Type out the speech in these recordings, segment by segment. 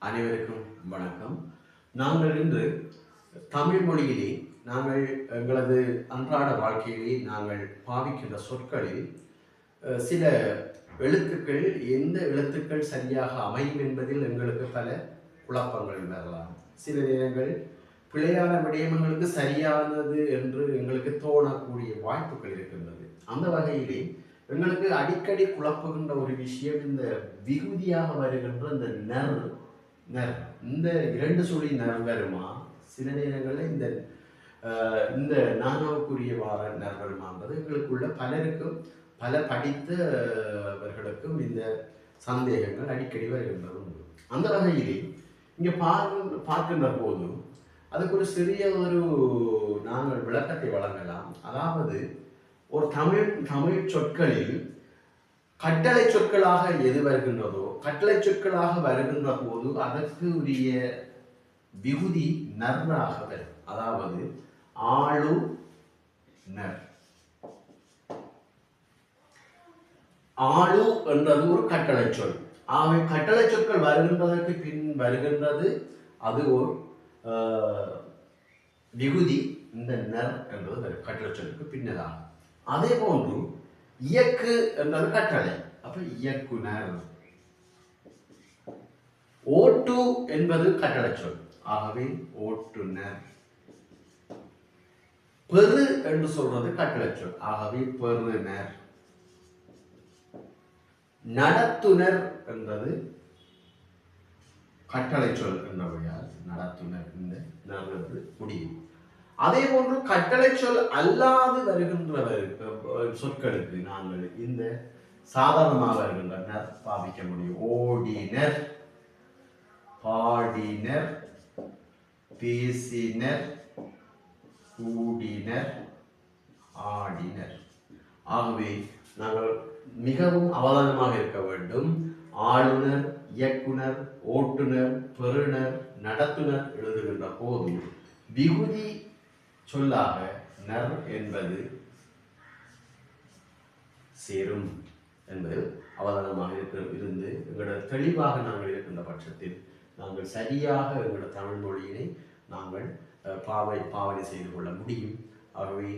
அனைவருக்கும் வணக்கம். நாங்கள் இன்று தமிழ் மொழியிலே நாங்கள் எங்களது அன்றாட வாழ்க்கையிலே நாங்கள் பாவிக்கின்ற சொற்களில் சில எழுத்துக்கள் எந்த எழுத்துக்கள் சரியாக அமையும் என்பதில் எங்களுக்கு பல குழப்பங்கள் வரலாம். சில நேரங்கள் பிழையான விடயங்களுக்கு சரியானது என்று எங்களுக்கு தோணக்கூடிய வாய்ப்புகள் இருக்கின்றது. அந்த வகையிலே எங்களுக்கு அடிக்கடி குழப்புகின்ற ஒரு விஷயம் இந்த விகுதியாக வருகின்ற இந்த நர் இந்த இரண்டு சுழி நர் வருமா, சில நேரங்களில் இந்த இந்த நானாவுக்குரிய வார நர் வருமானது எங்களுக்குள்ள பலருக்கும் பல படித்தவர்களுக்கும் இந்த சந்தேகங்கள் அடிக்கடி வருகின்றது உண்டு. அந்த வகையிலே இங்கே பார்க்கின்ற போது அதுக்கு ஒரு சிறிய ஒரு நாங்கள் விளக்கத்தை வழங்கலாம். அதாவது ஒரு தமிழ் சொற்களில் கட்டளை சொற்களாக எது வருகின்றதோ, கட்டளை சொற்களாக வருகின்ற போது அதற்கு உரிய விகுதி நர்ராக வரும். அதாவது ஆளு நர். ஆளு என்றது ஒரு கட்டளை சொல். ஆகவே கட்டளை சொற்கள் வருகின்றதற்கு பின் வருகின்றது அது ஒரு விகுதி. இந்த நர் என்பது கட்டளை சொல்லுக்கு பின்னதாகும். அதே போன்று இயக்கு என்றது கட்டளை. அப்ப இயக்குனர். ஓட்டு என்பது கட்டளை சொல். ஆகவே ஓட்டுனர். பெரு என்று சொல்றது கட்டளை சொல். ஆகவே பெறுநர். நடத்துனர் என்பது கட்டளை சொல் என்றவையால் நடத்துனர் இந்த நகர்ந்து முடியும். அதே போன்று கட்டளை சொல் அல்லாது வருகின்ற சொற்களுக்கு நாங்கள் இந்த சாதாரணமாக வருகின்ற நர் பாவிக்க முடியும். ஓடினர், பாடினர், பேசினர், கூடினர், ஆடினர். ஆகவே நாங்கள் மிகவும் அவதானமாக இருக்க வேண்டும். ஆளுநர், இயக்குனர், ஓட்டுநர், பெறுநர், நடத்துனர் எழுதுகின்ற போது விகுதி சொல்லாக நர் என்பது சேரும் என்பது அவதானமாக இருந்து எங்களோட தெளிவாக நாங்கள் இருக்கின்ற பட்சத்தில் நாங்கள் சரியாக எங்களோட தமிழ் மொழியினை நாங்கள் பாவனை செய்து கொள்ள முடியும். ஆகவே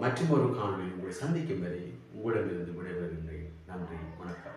மற்றும் ஒரு காணொலியில் உங்களை சந்திக்கும் வரை உங்களிடமிருந்து விடைபெறுகின்றேன். நன்றி, வணக்கம்.